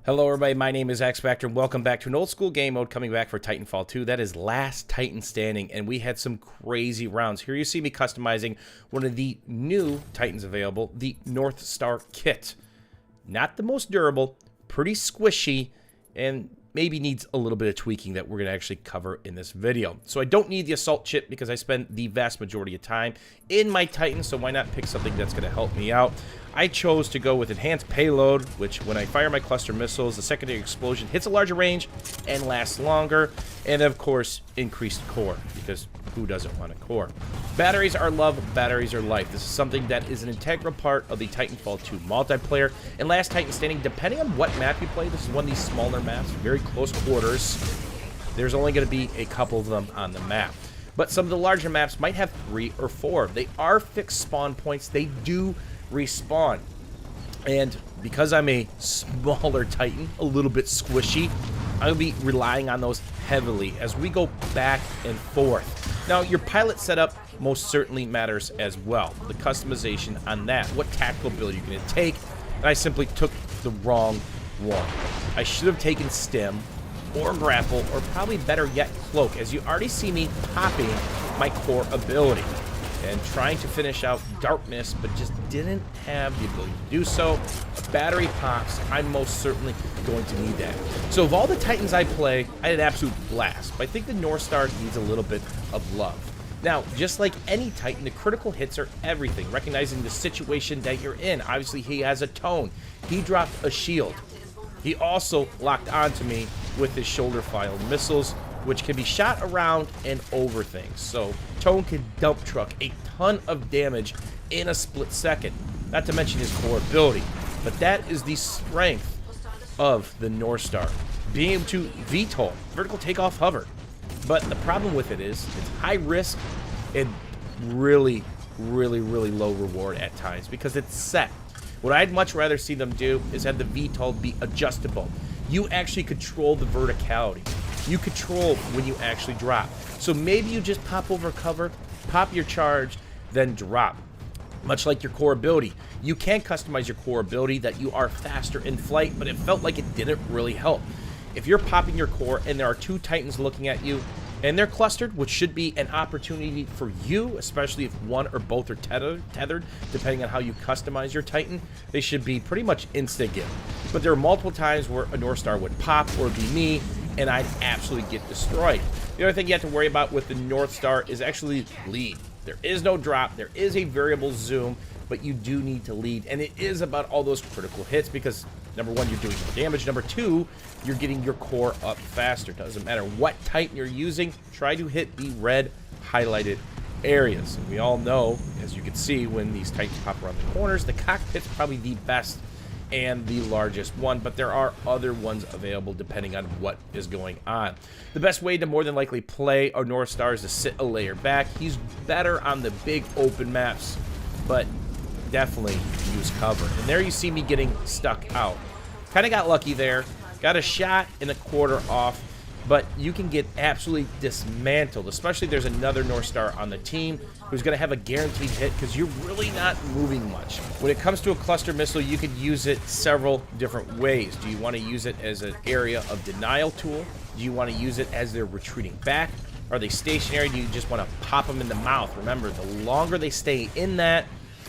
Hello everybody, my name is X Factor and welcome back to an old school game mode coming back for TitanFall 2. That is Last Titan Standing, and we had some crazy rounds. Here you see me customizing one of the new Titans available, the Northstar kit. Not the most durable, pretty squishy, and maybe needs a little bit of tweaking that we're going to actually cover in this video. So I don't need the assault chip because I spend the vast majority of time in my Titan, so why not pick something that's going to help me out? I chose to go with enhanced payload, which when I fire my cluster missiles, the secondary explosion hits a larger range and lasts longer, and of course increased core, because who doesn't want a core? Batteries are love, batteries are life. This is something that is an integral part of the TitanFall 2 multiplayer. And Last Titan Standing, depending on what map you play, this is one of these smaller maps, very close quarters. There's only going to be a couple of them on the map. But some of the larger maps might have 3 or 4. They are fixed spawn points. They do respawn. And because I'm a smaller Titan, a little bit squishy, I'll be relying on those heavily as we go back and forth. Now, your pilot setup most certainly matters as well. The customization on that, what tactical ability you're going to take, and I simply took the wrong one. I should have taken stim or grapple, or probably better yet, cloak, as you already see me popping my core ability and trying to finish out darkness, but just didn't have the ability to do so. A battery pops, I'm most certainly going to need that. So of all the Titans I play, I had an absolute blast, but I think the Northstar needs a little bit of love. Now, just like any Titan, the critical hits are everything, recognizing the situation that you're in. Obviously, he has a tone. He dropped a shield. He also locked onto me with his shoulder file missiles, which can be shot around and over things. So Tone can dump truck a ton of damage in a split second, not to mention his core ability. But that is the strength of the Northstar, being able to VTOL, vertical takeoff hover. But the problem with it is it's high risk and really low reward at times because it's set. What I'd much rather see them do is have the VTOL be adjustable. You actually control the verticality. You control when you actually drop. So maybe you just pop over cover, pop your charge, then drop. Much like your core ability. You can customize your core ability that you are faster in flight, but it felt like it didn't really help. If you're popping your core and there are 2 Titans looking at you, and they're clustered, which should be an opportunity for you, especially if one or both are tethered, depending on how you customize your Titan, they should be pretty much insta-give. But there are multiple times where a Northstar would pop, or be me, and I'd absolutely get destroyed. The other thing you have to worry about with the Northstar is actually lead. There is no drop, there is a variable zoom, but you do need to lead, and it is about all those critical hits because number 1, you're doing more damage. Number 2, you're getting your core up faster. Doesn't matter what Titan you're using, try to hit the red highlighted areas. And we all know, as you can see, when these Titans pop around the corners, the cockpit's probably the best and the largest one, but there are other ones available depending on what is going on. The best way to more than likely play a Northstar is to sit a layer back. He's better on the big open maps, but definitely use cover. And there you see me getting stuck out. Kind of got lucky there. Got a shot and a quarter off, but you can get absolutely dismantled, especially if there's another Northstar on the team who's going to have a guaranteed hit because you're really not moving much. When it comes to a cluster missile, you could use it several different ways. Do you want to use it as an area of denial tool? Do you want to use it as they're retreating back? Are they stationary? Do you just want to pop them in the mouth? Remember, the longer they stay in that,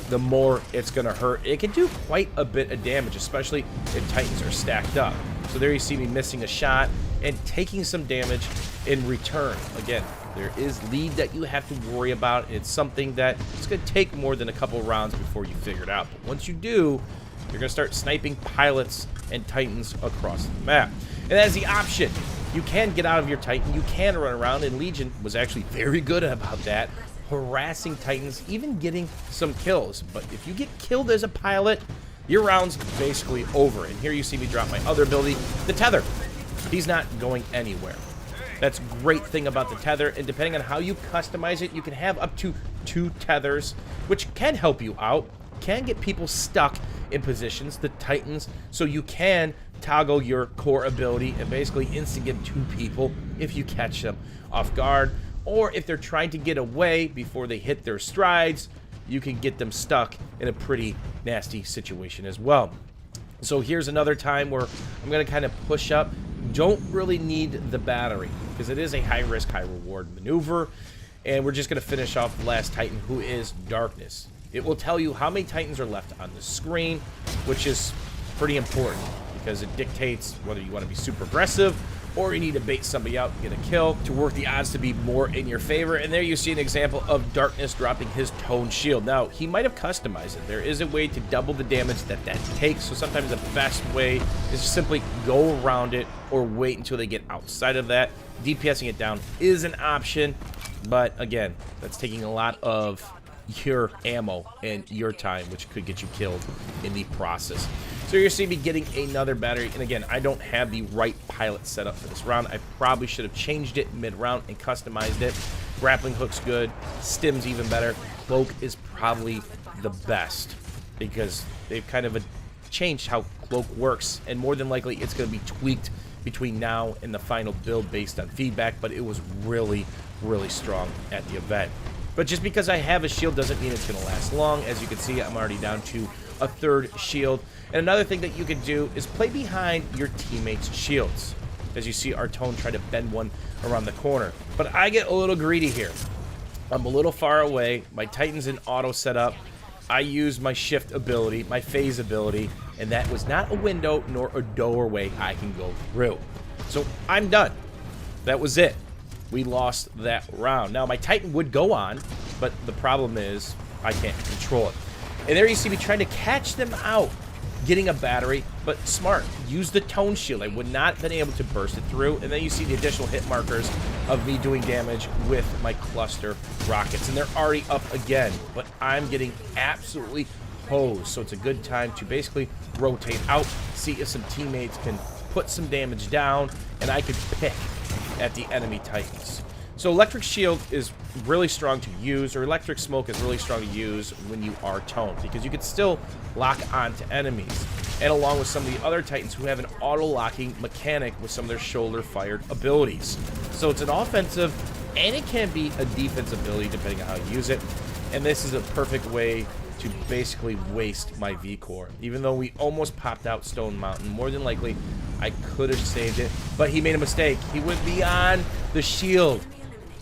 the more it's going to hurt. It can do quite a bit of damage, especially if Titans are stacked up. So there you see me missing a shot and taking some damage in return. Again, there is lead that you have to worry about. It's something that it's going to take more than a couple rounds before you figure it out. But once you do, you're going to start sniping pilots and Titans across the map. And as the option, you can get out of your Titan, you can run around, and Legion was actually very good about that, harassing Titans, even getting some kills. But if you get killed as a pilot, your round's basically over. And here you see me drop my other ability, the tether. He's not going anywhere. That's a great thing about the tether, and depending on how you customize it, you can have up to 2 tethers, which can help you out, can get people stuck in positions, the Titans, so you can toggle your core ability and basically insta-give 2 people if you catch them off guard, or if they're trying to get away before they hit their strides, you can get them stuck in a pretty nasty situation as well. So here's another time where I'm going to kind of push up. Don't really need the battery because it is a high risk, high reward maneuver. And we're just going to finish off the last Titan, who is Darkness. It will tell you how many Titans are left on the screen, which is pretty important because it dictates whether you want to be super aggressive or you need to bait somebody out and get a kill to work the odds to be more in your favor. And there you see an example of Darkness dropping his Tone Shield. Now, he might have customized it. There is a way to double the damage that takes, so sometimes the best way is to simply go around it or wait until they get outside of that. DPSing it down is an option, but again, that's taking a lot of your ammo and your time, which could get you killed in the process. So you're seeing me getting another battery, and again, I don't have the right pilot set up for this round. I probably should have changed it mid-round and customized it. Grappling hook's good, stim's even better. Cloak is probably the best because they've kind of changed how Cloak works, and more than likely it's going to be tweaked between now and the final build based on feedback, but it was really, really strong at the event. But just because I have a shield doesn't mean it's going to last long. As you can see, I'm already down to a third shield. And another thing that you can do is play behind your teammates' shields. As you see, our Tone try to bend one around the corner. But I get a little greedy here. I'm a little far away. My Titan's in auto setup. I use my shift ability, my phase ability, and that was not a window nor a doorway I can go through. So I'm done. That was it. We lost that round. Now, my Titan would go on, but the problem is I can't control it. And there you see me trying to catch them out, getting a battery, but smart. Use the Tone Shield. I would not have been able to burst it through. And then you see the additional hit markers of me doing damage with my cluster rockets. And they're already up again, but I'm getting absolutely hosed. So it's a good time to basically rotate out, see if some teammates can put some damage down, and I could pick at the enemy Titans. So Electric Shield is really strong to use, or Electric Smoke is really strong to use when you are toned, because you can still lock onto enemies. And along with some of the other Titans who have an auto-locking mechanic with some of their shoulder-fired abilities. So it's an offensive, and it can be a defensive ability depending on how you use it. And this is a perfect way to basically waste my V-Core. Even though we almost popped out Stone Mountain, more than likely I could have saved it, but he made a mistake. He went beyond the shield,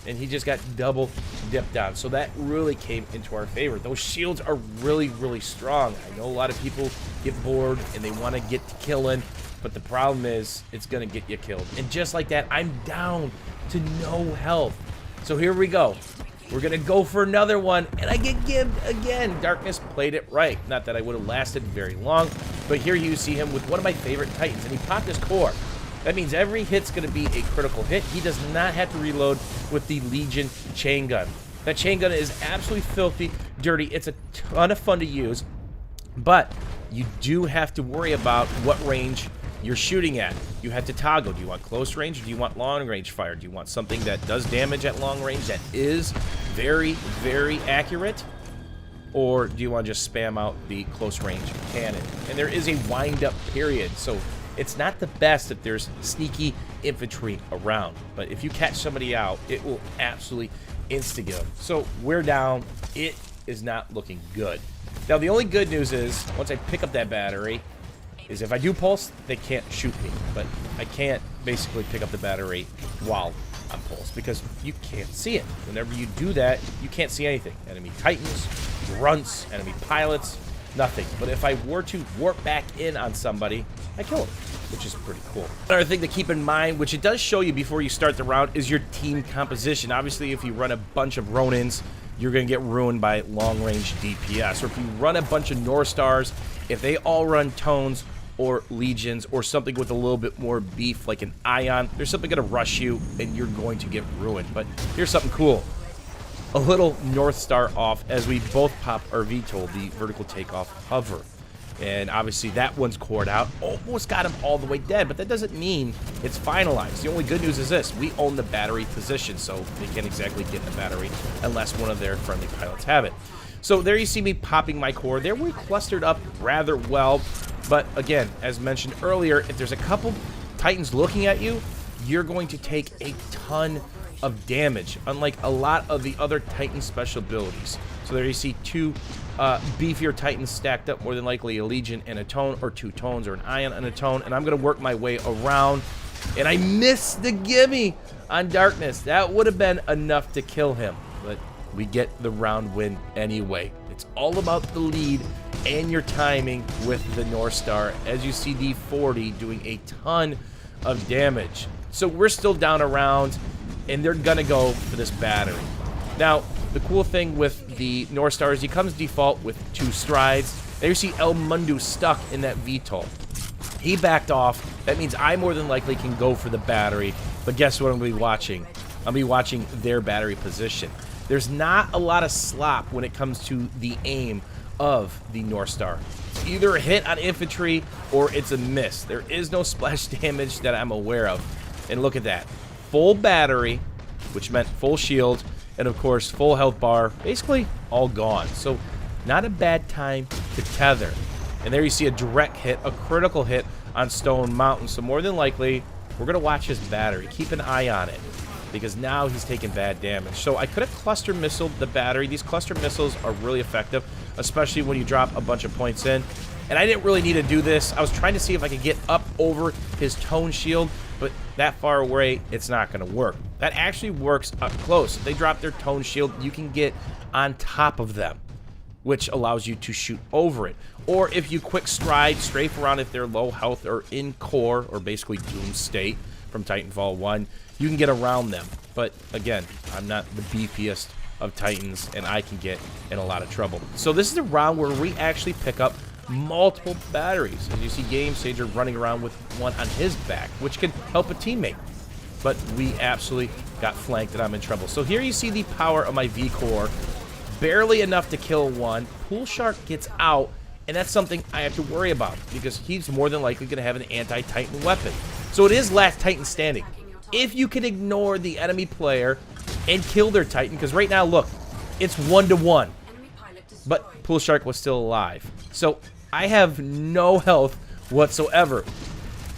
and he just got double dipped on. So that really came into our favor. Those shields are really, really strong. I know a lot of people get bored and they want to get to killing, but the problem is it's going to get you killed. And just like that, I'm down to no health. So here we go. We're going to go for another one, and I get gibbed again. Darkness played it right. Not that I would have lasted very long, but here you see him with one of my favorite Titans, and he popped his core. That means every hit's going to be a critical hit. He does not have to reload with the Legion chain gun. That chain gun is absolutely filthy, dirty. It's a ton of fun to use, but you do have to worry about what range you're shooting at. You have to toggle. Do you want close range or do you want long range fire? Do you want something that does damage at long range that is very, very accurate? Or do you want to just spam out the close range cannon? And there is a wind up period, so it's not the best if there's sneaky infantry around. But if you catch somebody out, it will absolutely insta-kill. So we're down. It is not looking good. Now the only good news is once I pick up that battery, is if I do pulse, they can't shoot me. But I can't basically pick up the battery while I'm pulsed because you can't see it. Whenever you do that, you can't see anything. Enemy Titans, grunts, enemy pilots, nothing. But if I were to warp back in on somebody, I kill them, which is pretty cool. Another thing to keep in mind, which it does show you before you start the round, is your team composition. Obviously, if you run a bunch of Ronins, you're going to get ruined by long-range DPS. Or if you run a bunch of Northstars, if they all run Tones or Legions or something with a little bit more beef like an Ion, there's something going to rush you and you're going to get ruined. But here's something cool. A little Northstar off as we both pop our VTOL, the vertical takeoff hover. And obviously that one's cored out. Almost got him all the way dead, but that doesn't mean it's finalized. The only good news is this. We own the battery position, so they can't exactly get the battery unless one of their friendly pilots have it. So there you see me popping my core. There we clustered up rather well. But again, as mentioned earlier, if there's a couple Titans looking at you, you're going to take a ton of damage, unlike a lot of the other Titan special abilities. So there you see two beefier Titans stacked up, more than likely a Legion and a Tone, or two Tones or an Ion and a Tone, and I'm going to work my way around, and I missed the gimme on Darkness. That would have been enough to kill him, but we get the round win anyway. It's all about the lead and your timing with the Northstar, as you see D40 doing a ton of damage. So we're still down a round, and they're gonna go for this battery. Now, the cool thing with the Northstar is he comes default with 2 strides. There you see El Mundo stuck in that VTOL. He backed off. That means I more than likely can go for the battery, but guess what I'm gonna be watching? I'll be watching their battery position. There's not a lot of slop when it comes to the aim of the Northstar. It's either a hit on infantry or it's a miss. There is no splash damage that I'm aware of. And look at that. Full battery, which meant full shield, and of course full health bar, basically all gone. So not a bad time to tether. And there you see a direct hit, a critical hit on Stone Mountain. So more than likely, we're gonna watch his battery. Keep an eye on it, because now he's taking bad damage. So I could have cluster missiled the battery. These cluster missiles are really effective, especially when you drop a bunch of points in. And I didn't really need to do this. I was trying to see if I could get up over his Tone shield, but that far away, it's not going to work. That actually works up close. If they drop their Tone shield, you can get on top of them, which allows you to shoot over it. Or if you quick stride, strafe around if they're low health or in core, or basically doom state from Titanfall 1, you can get around them. But again, I'm not the beefiest of Titans, and I can get in a lot of trouble. So this is a round where we actually pick up multiple batteries. As you see Game Sager running around with one on his back, which can help a teammate. But we absolutely got flanked, and I'm in trouble. So here you see the power of my V-Core. Barely enough to kill one. Pool Shark gets out, and that's something I have to worry about, because he's more than likely going to have an anti-Titan weapon. So it is last Titan standing. If you can ignore the enemy player and kill their Titan, because right now, look, it's 1-to-1. But Pool Shark was still alive. So I have no health whatsoever,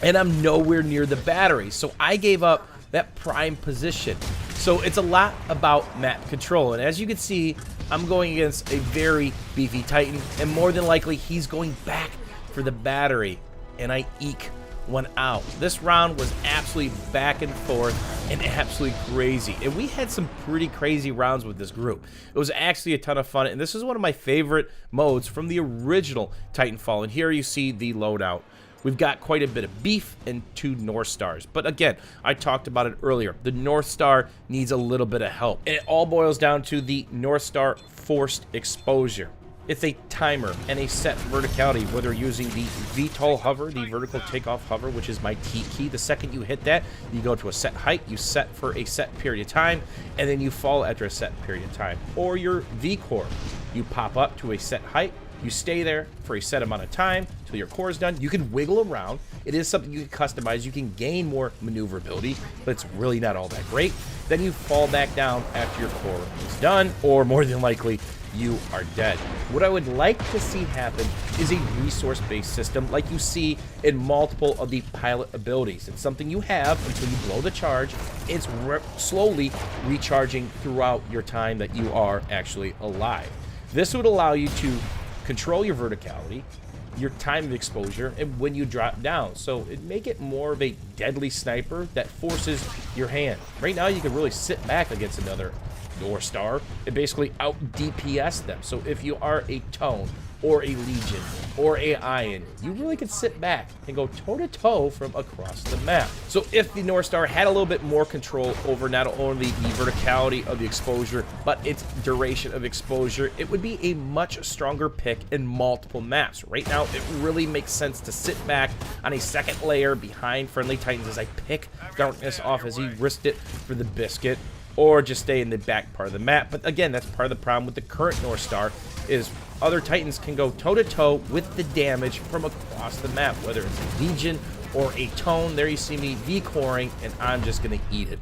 and I'm nowhere near the battery. So I gave up that prime position. So it's a lot about map control. And as you can see, I'm going against a very beefy Titan, and more than likely he's going back for the battery, and I eke one out. This round was absolutely back and forth and absolutely crazy, and we had some pretty crazy rounds with this group. It was actually a ton of fun, and this is one of my favorite modes from the original Titanfall. And here you see the loadout. We've got quite a bit of beef and 2 Northstars. But again, I talked about it earlier. The Northstar needs a little bit of help, and it all boils down to the Northstar forced exposure. It's a timer and a set verticality, whether using the VTOL hover, the vertical takeoff hover, which is my T key. The second you hit that, you go to a set height, you set for a set period of time, and then you fall after a set period of time. Or your V-Core, you pop up to a set height, you stay there for a set amount of time till your core is done. You can wiggle around. It is something you can customize. You can gain more maneuverability, but it's really not all that great. Then you fall back down after your core is done, or more than likely, you are dead. What I would like to see happen is a resource-based system like you see in multiple of the pilot abilities. It's something you have until you blow the charge. It's slowly recharging throughout your time that you are actually alive. This would allow you to control your verticality, your time of exposure, and when you drop down. So it'd make it more of a deadly sniper that forces your hand. Right now, you can really sit back against another Northstar and basically out DPS them. So if you are a Tone or a Legion or a Ion, you really can sit back and go toe-to-toe from across the map. So if the Northstar had a little bit more control over not only the verticality of the exposure, but its duration of exposure, it would be a much stronger pick in multiple maps. Right now, it really makes sense to sit back on a second layer behind friendly Titans as I pick Darkness off as he risked it for the biscuit, or just stay in the back part of the map. But again, that's part of the problem with the current Northstar, is other Titans can go toe-to-toe with the damage from across the map, whether it's a Legion or a Tone. There you see me V-coring, and I'm just going to eat it.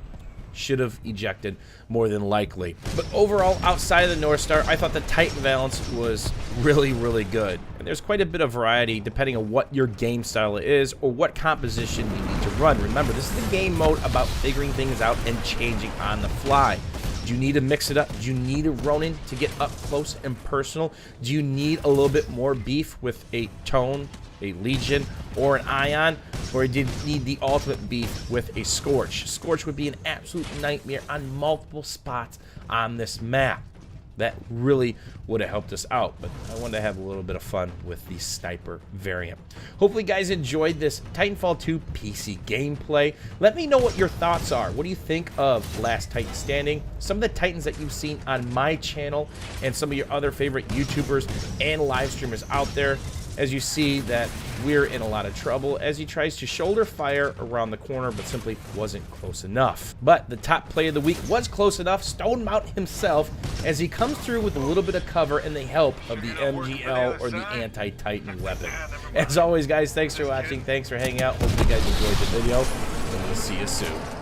Should have ejected more than likely. But overall, outside of the Northstar, I thought the Titan balance was really, really good. And there's quite a bit of variety depending on what your game style is or what composition you need to run. Remember, this is the game mode about figuring things out and changing on the fly. Do you need to mix it up? Do you need a Ronin to get up close and personal? Do you need a little bit more beef with a Tone, a Legion, or an Ion? Or do you need the ultimate beef with a Scorch? Scorch would be an absolute nightmare on multiple spots on this map. That really would have helped us out, but I wanted to have a little bit of fun with the Sniper variant. Hopefully you guys enjoyed this Titanfall 2 PC gameplay. Let me know what your thoughts are. What do you think of Last Titan Standing? Some of the Titans that you've seen on my channel and some of your other favorite YouTubers and live streamers out there. As you see that we're in a lot of trouble as he tries to shoulder fire around the corner, but simply wasn't close enough. But the top play of the week was close enough. Stone Mountain himself, as he comes through with a little bit of cover and the help of the MGL or the anti-Titan weapon. As always, guys, thanks for watching. Thanks for hanging out. Hope you guys enjoyed the video, and we'll see you soon.